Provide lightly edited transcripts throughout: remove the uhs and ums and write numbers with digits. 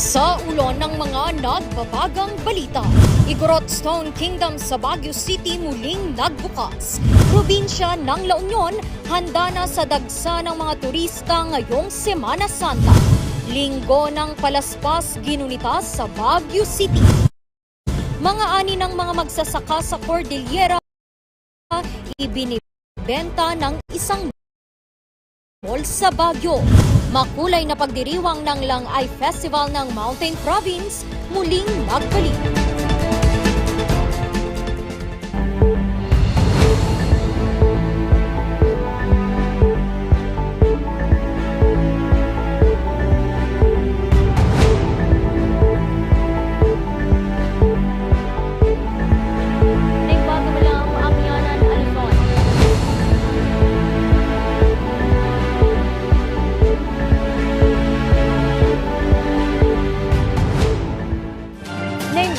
Sa ulo ng mga nagbabagang balita, Igorot Stone Kingdom sa Baguio City muling nagbukas. Probinsya ng La Union handa na sa dagsa ng mga turista ngayong Semana Santa. Linggo ng palaspas ginunita sa Baguio City. Mga ani ng mga magsasaka sa Cordillera ibinibenta ng isang mall sa Baguio. Makulay na pagdiriwang ng Langay Festival ng Mountain Province muling nagbalik.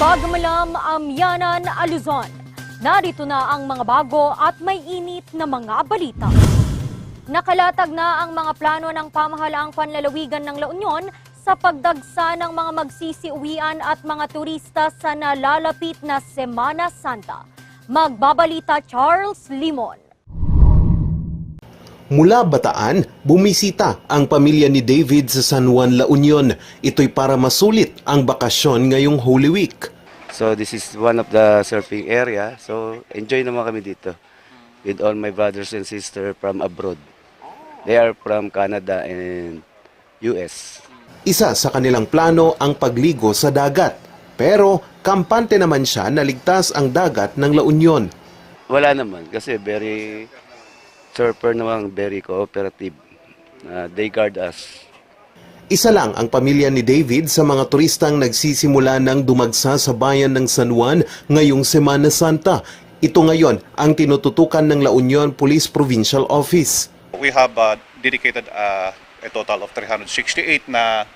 Bagamalam, Amyanan, Luzon. Narito na ang mga bago at may init na mga balita. Nakalatag na ang mga plano ng pamahalaang panlalawigan ng La Union sa pagdagsa ng mga magsisiuwian at mga turista sa nalalapit na Semana Santa. Magbabalita Charles Limon. Mula Bataan, bumisita ang pamilya ni David sa San Juan, La Union. Ito'y para masulit ang bakasyon ngayong Holy Week. So this is one of the surfing area. So enjoy naman kami dito with all my brothers and sisters from abroad. They are from Canada and US. Isa sa kanilang plano ang pagligo sa dagat. Pero kampante naman siya na ligtas ang dagat ng La Union. Wala naman kasi very surfer naman, very cooperative. They guard us. Isa lang ang pamilya ni David sa mga turistang nagsisimula ng dumagsa sa bayan ng San Juan ngayong Semana Santa. Ito ngayon ang tinututukan ng La Union Police Provincial Office. We have dedicated a total of 368 na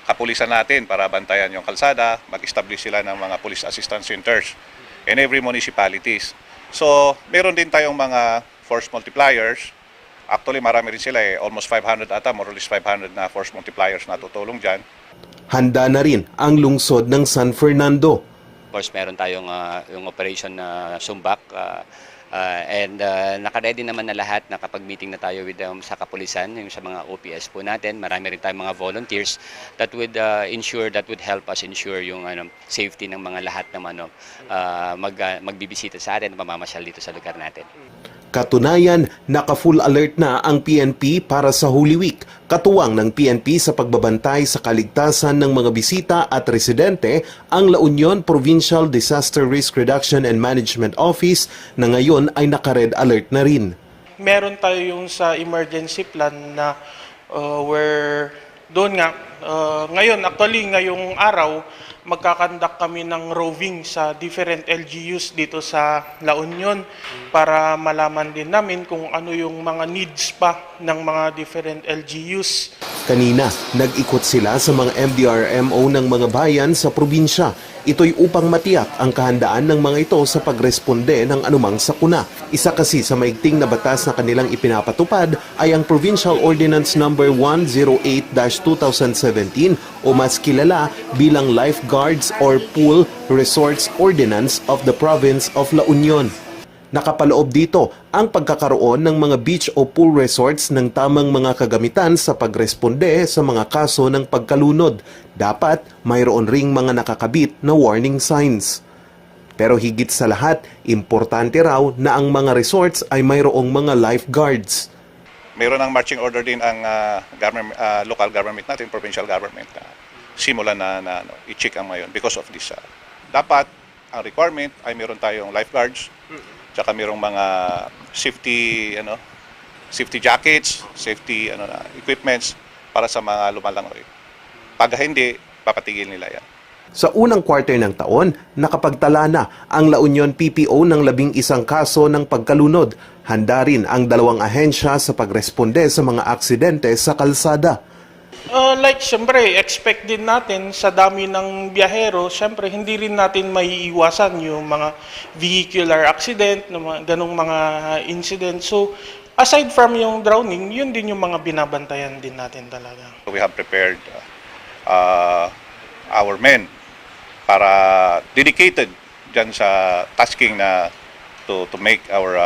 kapulisan natin para bantayan yung kalsada, mag-establish sila ng mga police assistance centers in every municipalities. So, meron din tayong mga force multipliers. Actually, marami rin sila almost 500 ata, more or less 500 na force multipliers na tutulong dyan. Handa na rin ang lungsod ng San Fernando. Of course, meron tayong yung operation na Sumbak and naka-ready naman na lahat. Nakapag-meeting na tayo with sa kapulisan, yung sa mga OPS po natin. Marami rin tayong mga volunteers that would help us ensure yung safety ng mga lahat ng magbibisita sa atin, mamamasyal dito sa lugar natin. Katunayan, naka-full alert na ang PNP para sa Holy Week. Katuwang ng PNP sa pagbabantay sa kaligtasan ng mga bisita at residente ang La Union Provincial Disaster Risk Reduction and Management Office na ngayon ay naka-red alert na rin. Meron tayo yung sa emergency plan na where doon nga, ngayong araw, magkakandak kami ng roving sa different LGUs dito sa La Union para malaman din namin kung ano yung mga needs pa ng mga different LGUs. Kanina, nag-ikot sila sa mga MDRMO ng mga bayan sa probinsya. Ito'y upang matiyak ang kahandaan ng mga ito sa pagresponde ng anumang sakuna. Isa kasi sa maigting na batas na kanilang ipinapatupad ay ang Provincial Ordinance No. 108-2017 o mas kilala bilang Lifeguards or Pool Resorts Ordinance of the Province of La Union. Nakapaloob dito ang pagkakaroon ng mga beach o pool resorts ng tamang mga kagamitan sa pagresponde sa mga kaso ng pagkalunod. Dapat mayroon ring mga nakakabit na warning signs. Pero higit sa lahat, importante raw na ang mga resorts ay mayroong mga lifeguards. Mayroon ng marching order din ang local government natin, provincial government. Simulan na i-check ang ngayon because of this. Dapat ang requirement ay mayroon tayong lifeguards, tsaka mayroong mga safety jackets, safety equipments para sa mga lumalangoy. Pag hindi, papatigil nila yan. Sa unang quarter ng taon, nakapagtala na ang La Union PPO ng 11 kaso ng pagkalunod. Handa rin ang 2 ahensya sa pagresponde sa mga aksidente sa kalsada. Siyempre, expect din natin sa dami ng biyahero, siyempre hindi rin natin maiiwasan yung mga vehicular accident, ganong mga incident. So, aside from yung drowning, yun din yung mga binabantayan din natin talaga. We have prepared our men para dedicated dyan sa tasking na to make our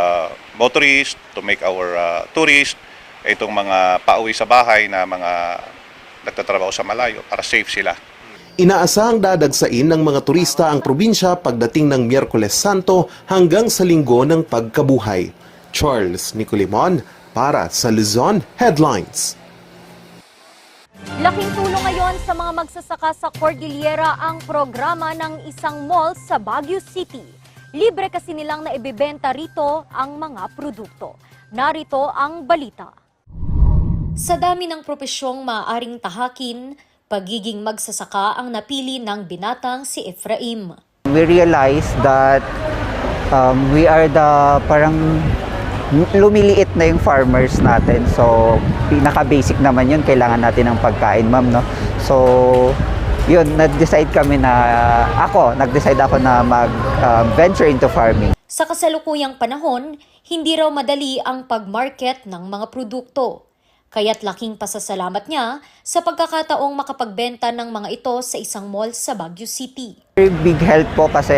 motorists, to make our tourists, itong mga pauwi sa bahay na mga nagtatrabaho sa malayo para safe sila. Inaasahang dadagsain ng mga turista ang probinsya pagdating ng Miyerkules Santo hanggang sa Linggo ng Pagkabuhay. Charles Nicolimon para sa Luzon Headlines. Laking tulong ngayon sa mga magsasaka sa Cordillera ang programa ng isang mall sa Baguio City. Libre kasi nilang naibibenta rito ang mga produkto. Narito ang balita. Sa dami ng propesyong maaaring tahakin, pagiging magsasaka ang napili ng binatang si Efraim. We realized that we are the parang lumiliit na yung farmers natin. So, pinaka-basic naman yun. Kailangan natin ng pagkain, ma'am, no? So, yun, nag-decide ako na mag-venture into farming. Sa kasalukuyang panahon, hindi raw madali ang pag-market ng mga produkto. Kaya't laking pasasalamat niya sa pagkakataong makapagbenta ng mga ito sa isang mall sa Baguio City. Very big help po kasi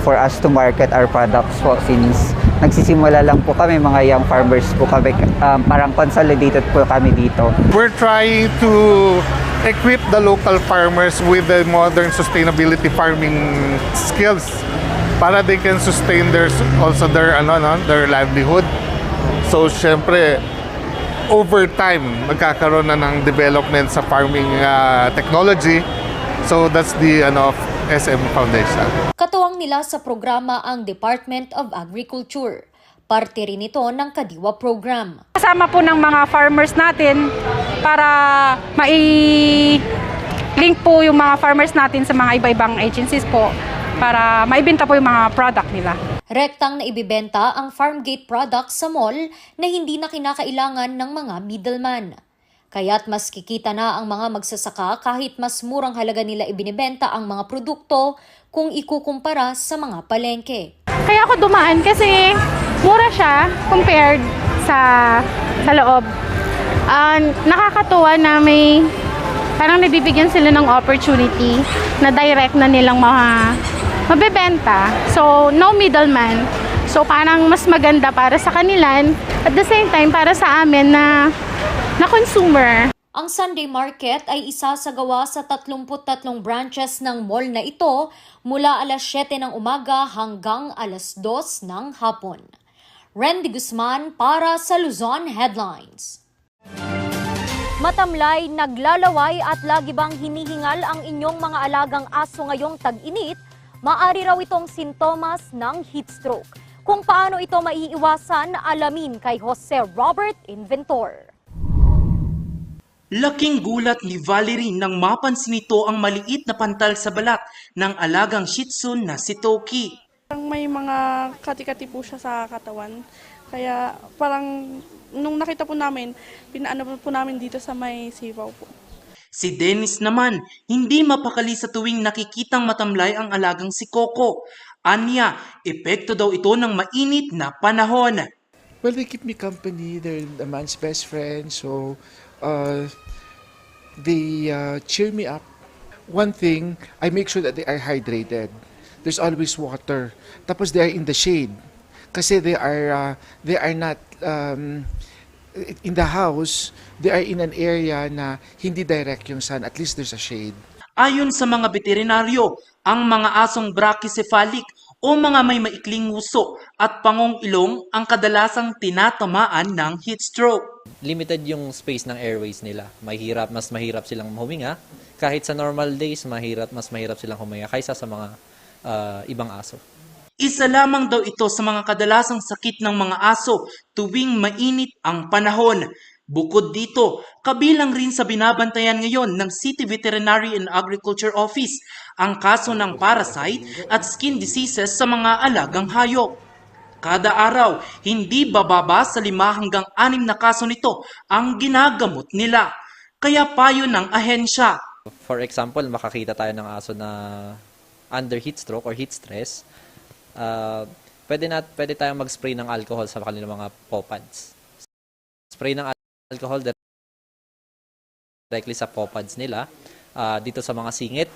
for us to market our products po since nagsisimula lang po kami, mga young farmers po kami, parang consolidated po kami dito. We're trying to equip the local farmers with the modern sustainability farming skills para they can sustain their livelihood. So syempre, over time, magkakaroon na ng development sa farming technology. So that's the SM Foundation. Katuwang nila sa programa ang Department of Agriculture. Parte rin ito ng Kadiwa Program. Kasama po ng mga farmers natin para mai-link po yung mga farmers natin sa mga iba-ibang agencies po para maibenta po yung mga product nila. Rektang na ibibenta ang farmgate products sa mall na hindi na kinakailangan ng mga middleman. Kaya't mas kikita na ang mga magsasaka kahit mas murang halaga nila ibinibenta ang mga produkto kung ikukumpara sa mga palengke. Kaya ako dumaan kasi mura siya compared sa loob. Nakakatuwa na may parang nabibigyan sila ng opportunity na direct na nilang mabebenta. So, no middleman. So, parang mas maganda para sa kanilan. At the same time, para sa amin na consumer. Ang Sunday Market ay isa sa gawa sa 33 branches ng mall na ito mula alas 7 ng umaga hanggang alas 2 ng hapon. Randy Guzman para sa Luzon Headlines. Matamlay, naglalaway at lagi bang hinihingal ang inyong mga alagang aso ngayong tag-init? Maaari raw itong sintomas ng heat stroke. Kung paano ito maiiwasan, alamin kay Jose Robert Inventor. Laking gulat ni Valerie nang mapansin nito ang maliit na pantal sa balat ng alagang Shih Tzu na si Toki. May mga kati-kati po siya sa katawan. Kaya parang nung nakita po namin, pinaano po namin dito sa may sipaw po. Si Dennis naman, hindi mapakali sa tuwing nakikitang matamlay ang alagang si Coco. Anya, epekto daw ito ng mainit na panahon. Well, they keep me company. They're a man's best friend. So, they cheer me up. One thing, I make sure that they are hydrated. There's always water. Tapos they are in the shade. Kasi they are not in the house, they are in an area na hindi direct yung sun. At least there's a shade. Ayon sa mga veterinaryo, ang mga asong brachycephalic o mga may maikling nguso at pangong ilong ang kadalasang tinatamaan ng heat stroke. Limited yung space ng airways nila. Mas mahirap silang huminga. Kahit sa normal days, mas mahirap silang huminga kaysa sa mga ibang aso. Isa lamang daw ito sa mga kadalasang sakit ng mga aso tuwing mainit ang panahon. Bukod dito, kabilang rin sa binabantayan ngayon ng City Veterinary and Agriculture Office ang kaso ng parasite at skin diseases sa mga alagang hayop. Kada araw, hindi bababa sa 5 hanggang 6 na kaso nito ang ginagamot nila. Kaya payo ng ahensya. For example, makakita tayo ng aso na under heat stroke or heat stress. Pwede tayong mag-spray ng alcohol sa kanilang mga paw pads. Spray ng alcohol directly sa paw pads nila, dito sa mga singit,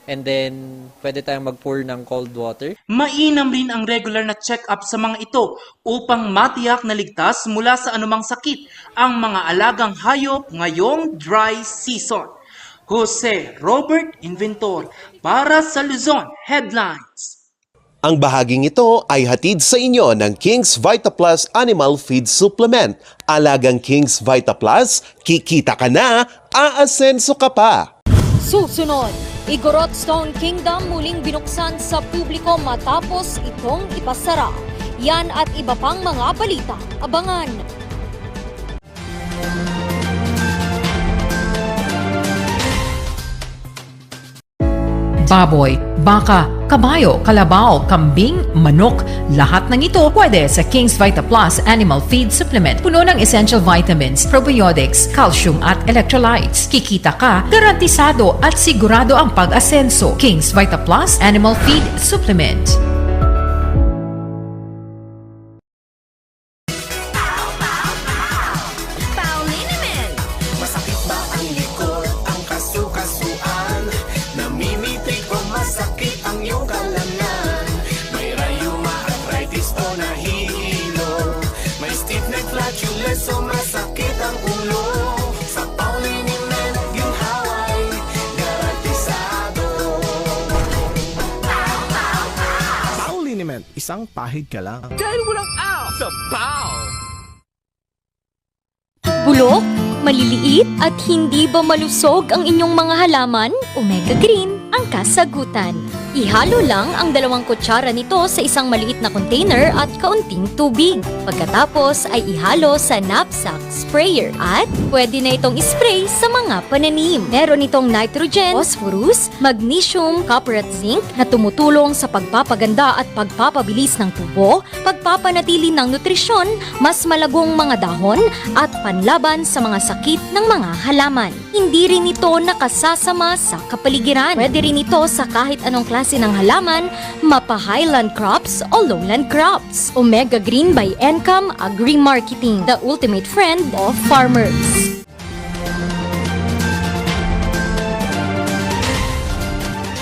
And then, pwede tayong mag-pour ng cold water. Mainam rin ang regular na check-up sa mga ito upang matiyak na ligtas mula sa anumang sakit ang mga alagang hayop ngayong dry season. Jose Robert Inventor para sa Luzon Headlines. Ang bahaging ito ay hatid sa inyo ng King's Vita Plus Animal Feed Supplement. Alagang King's Vita Plus, kikita ka na, aasenso ka pa. Susunod, Igorot Stone Kingdom muling binuksan sa publiko matapos itong ipasara. Yan at iba pang mga balita. Abangan! Baboy, baka, kabayo, kalabaw, kambing, manok, lahat ng ito pwede sa King's Vita Plus Animal Feed Supplement. Puno ng essential vitamins, probiotics, calcium at electrolytes. Kikita ka, garantisado at sigurado ang pag-asenso. King's Vita Plus Animal Feed Supplement. So masakit ang ulo sa Paulinimen yung haway garantisado. Paulinimen, isang pahid ka lang. Dahil walang out sa PAW! Bulok, maliliit at hindi ba malusog ang inyong mga halaman? Omega Green ang kasagutan. Ihalo lang ang 2 kutsara nito sa isang maliit na container at kaunting tubig. Pagkatapos ay ihalo sa knapsack sprayer at pwede na itong ispray sa mga pananim. Meron itong nitrogen, phosphorus, magnesium, copper at zinc na tumutulong sa pagpapaganda at pagpapabilis ng tubo, pagpapanatili ng nutrisyon, mas malagong mga dahon at panlaban sa mga sakit ng mga halaman. Hindi rin ito nakasasama sa kapaligiran. Pwede rin ito sa kahit anong klase ng halaman, mapa-highland crops o lowland crops. Omega Green by Encam Agri-Marketing, the ultimate friend of farmers.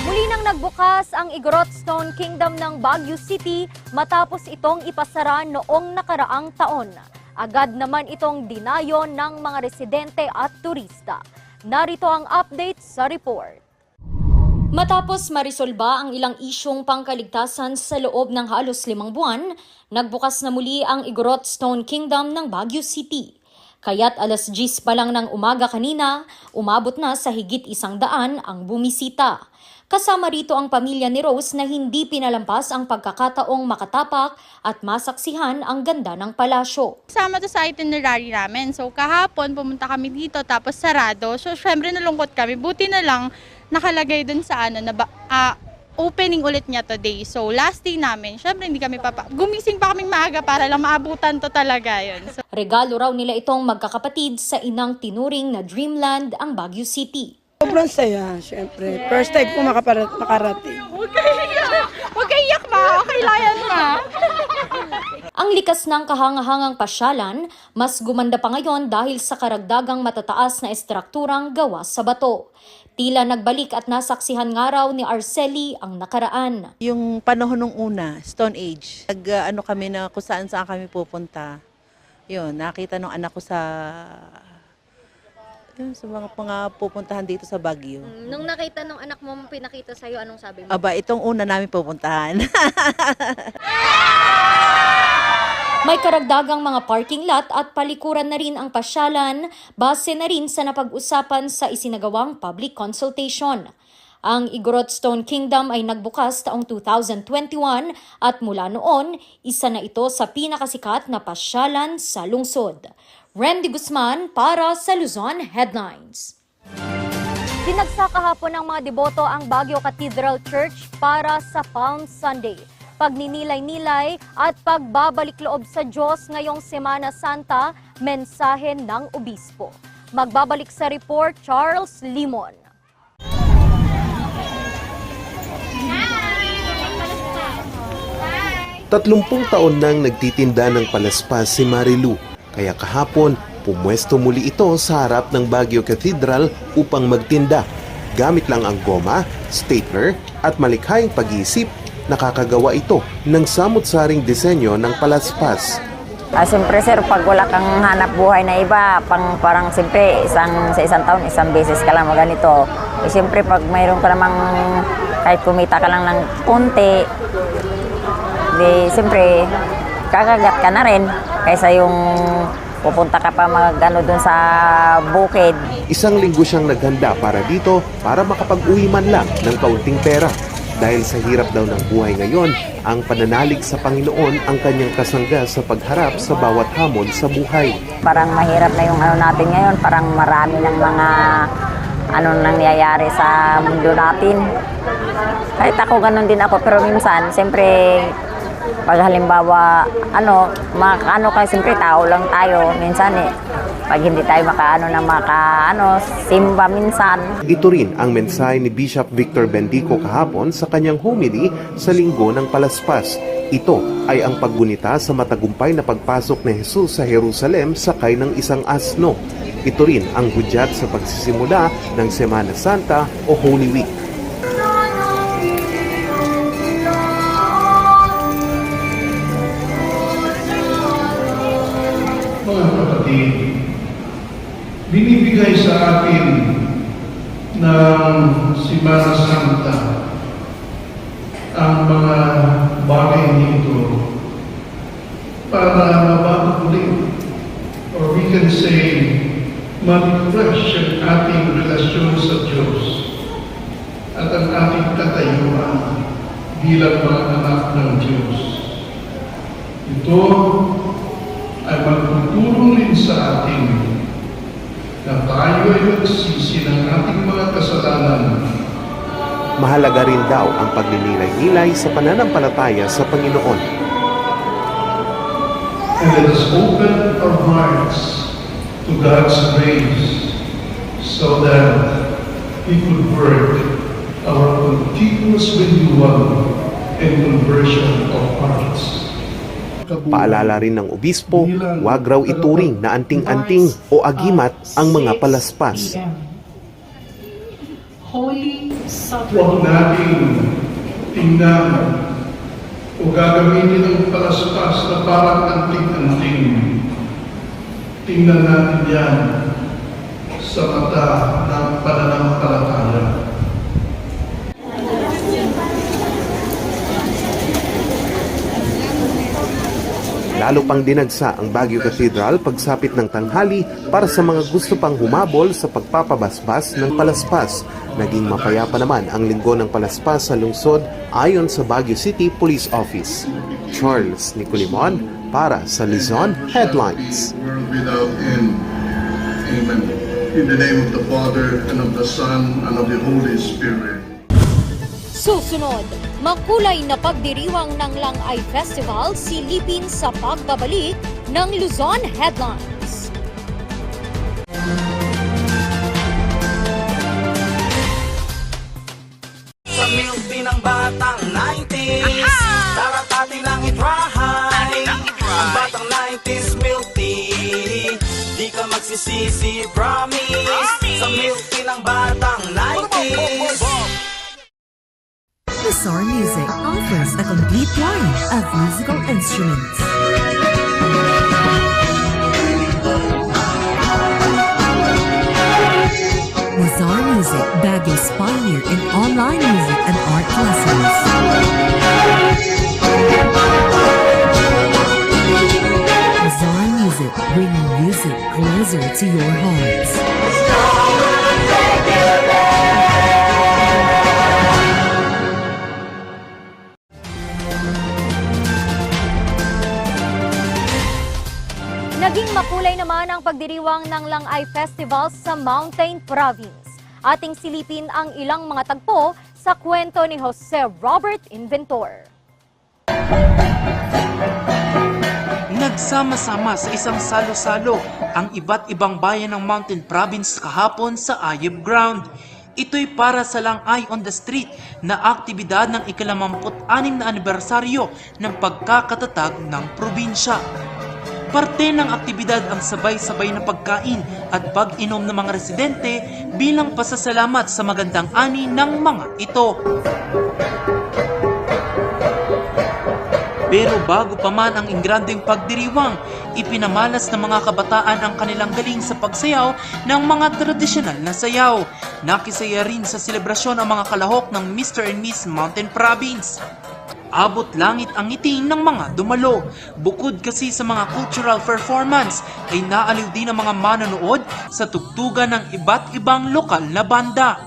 Muli nang nagbukas ang Igorot Stone Kingdom ng Baguio City matapos itong ipasara noong nakaraang taon. Agad naman itong dinayo ng mga residente at turista. Narito ang update sa report. Matapos marisolba ang ilang isyong pangkaligtasan sa loob ng halos 5 buwan, nagbukas na muli ang Igorot Stone Kingdom ng Baguio City. Kaya't alas 10 pa lang ng umaga kanina, umabot na sa higit 100 ang bumisita. Kasama rito ang pamilya ni Rose na hindi pinalampas ang pagkakataong makatapak at masaksihan ang ganda ng palasyo. Kasama to sa itinerary namin. So kahapon pumunta kami dito tapos sarado. So syempre nalungkot kami. Buti na lang nakalagay dun sa na opening ulit niya today. So last day namin, syempre hindi kami gumising pa kaming maaga para lang maabutan to talaga yun. So, regalo raw nila itong magkakapatid sa inang tinuring na dreamland ang Baguio City. Sobrang saya, syempre. First time ko makarating. Huwag kayo iyak ma, okay layan ma. Ang likas ng kahangahangang pasyalan, mas gumanda pa ngayon dahil sa karagdagang matataas na estrukturang gawa sa bato. Tila nagbalik at nasaksihan nga raw ni Arceli ang nakaraan. Yung panahon nung una, Stone Age, ano kami na kung saan kami pupunta. Yun, nakita nung anak ko sa mga pupuntahan dito sa Baguio. Nung nakita ng anak mo, pinakita sa'yo, anong sabi mo? Aba, itong una namin pupuntahan. May karagdagang mga parking lot at palikuran na rin ang pasyalan, base na rin sa napag-usapan sa isinagawang public consultation. Ang Igorot Stone Kingdom ay nagbukas taong 2021 at mula noon, isa na ito sa pinakasikat na pasyalan sa lungsod. Randy Guzman para sa Luzon Headlines. Dinagsa kahapon ng mga deboto ang Baguio Cathedral Church para sa Palm Sunday. Pagninilay-nilay at pagbabalik loob sa Diyos ngayong Semana Santa, mensahe ng obispo. Magbabalik sa report, Charles Limon. Tatlumpung taon nang nagtitinda ng palaspas si Marilu. Kaya kahapon, pumwesto muli ito sa harap ng Baguio Cathedral upang magtinda. Gamit lang ang goma, stapler at malikhayang pag-iisip, nakakagawa ito ng samut-saring disenyo ng palaspas. Siyempre sir, pag wala kang hanap buhay na iba, parang siyempre sa isang taon, isang beses ka lang ganito. Siyempre pag mayroon ka namang kahit kumita ka lang ng konti, di siyempre kakagat ka na rin kaysa yung pupunta ka pa magano dun sa bukid. Isang linggo siyang naghanda para dito para makapag-uwi man lang ng kaunting pera. Dahil sa hirap daw ng buhay ngayon, ang pananalig sa Panginoon ang kanyang kasangga sa pagharap sa bawat hamon sa buhay. Parang mahirap na yung natin ngayon, parang marami ng mga nangyayari sa mundo natin. Kahit ako ganun din ako, pero minsan, siyempre, pag halimbawa, siyempre tao lang tayo, minsan pag hindi tayo simba minsan. Ito rin ang mensahe ni Bishop Victor Bendico kahapon sa kanyang homily sa Linggo ng Palaspas. Ito ay ang paggunita sa matagumpay na pagpasok ni Jesus sa Jerusalem sakay ng isang asno. Ito rin ang hudyat sa pagsisimula ng Semana Santa o Holy Week. Mga kapatid, binibigay sa atin ng Semana Santa ang mga bagay nito para mabago ulit, or we can say ma-refresh ang ating relasyon sa Diyos at ang ating katayuan bilang mga anak ng Diyos. Ito ay magtutulong rin sa atin na tayo ay magsisi ng ating mga kasalanan. Mahalaga rin daw ang pagninilay-nilay sa pananampalataya sa Panginoon. And let us open our hearts to God's grace so that He could work our continuous renewal and conversion of hearts. Paalala rin ng obispo, huwag raw ituring na anting-anting o agimat ang mga palaspas. Huwag natin tingnan o gagamitin ang palaspas na parang anting-anting. Tingnan natin yan sa mata ng pananampalataya. Lalo pang dinagsa ang Baguio Cathedral pagsapit ng tanghali para sa mga gusto pang humabol sa pagpapabasbas ng palaspas. Naging mapayapa naman ang Linggo ng Palaspas sa lungsod ayon sa Baguio City Police Office. Charles Nicolimon para sa Luzon Headlines. World without end. Amen. In the name of the Father, and of the Son, and of the Holy Spirit. Susunod, makulay na pagdiriwang ng Langay Festival silipin sa pagbabalik ng Luzon Headlines. Sa milk din ng batang 90s, daratatin lang i-try. Ang batang 90s milk tea, di ka magsisisi, promise. Sa milk din ng batang 90s. Bizarre Music offers a complete line of musical instruments. Bizarre Music, Baguio's pioneer in online music and art lessons. Bizarre Music, bringing music closer to your hearts. Naging makulay naman ang pagdiriwang ng Langay Festival sa Mountain Province. Ating silipin ang ilang mga tagpo sa kwento ni Jose Robert Inventor. Nagsama-sama sa isang salo-salo ang iba't ibang bayan ng Mountain Province kahapon sa Ayub Ground. Ito'y para sa Langay on the Street na aktibidad ng ika-86 na anibersaryo ng pagkakatatag ng probinsya. Parte ng aktibidad ang sabay-sabay na pagkain at pag-inom ng mga residente bilang pasasalamat sa magandang ani ng mga ito. Pero bago pa man ang ingrandeng pagdiriwang, ipinamalas ng mga kabataan ang kanilang galing sa pagsayaw ng mga tradisyonal na sayaw. Nakisaya rin sa selebrasyon ang mga kalahok ng Mr. and Miss Mountain Province. Abot langit ang ngiti ng mga dumalo. Bukod kasi sa mga cultural performance, ay naaliw din ang mga manonood sa tugtugan ng iba't ibang lokal na banda.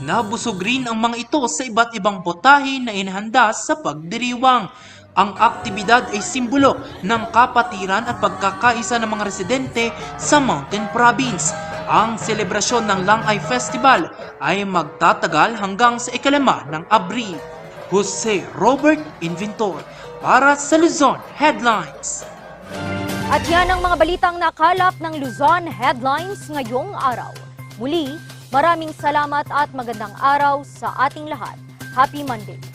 Nabusog rin ang mga ito sa iba't ibang potahe na inihanda sa pagdiriwang. Ang aktibidad ay simbolo ng kapatiran at pagkakaisa ng mga residente sa Mountain Province. Ang selebrasyon ng Langay Festival ay magtatagal hanggang sa ikalima ng Abril. Jose Robert Inventor para sa Luzon Headlines. At yan ang mga balitang nakalap ng Luzon Headlines ngayong araw. Muli, maraming salamat at magandang araw sa ating lahat. Happy Monday!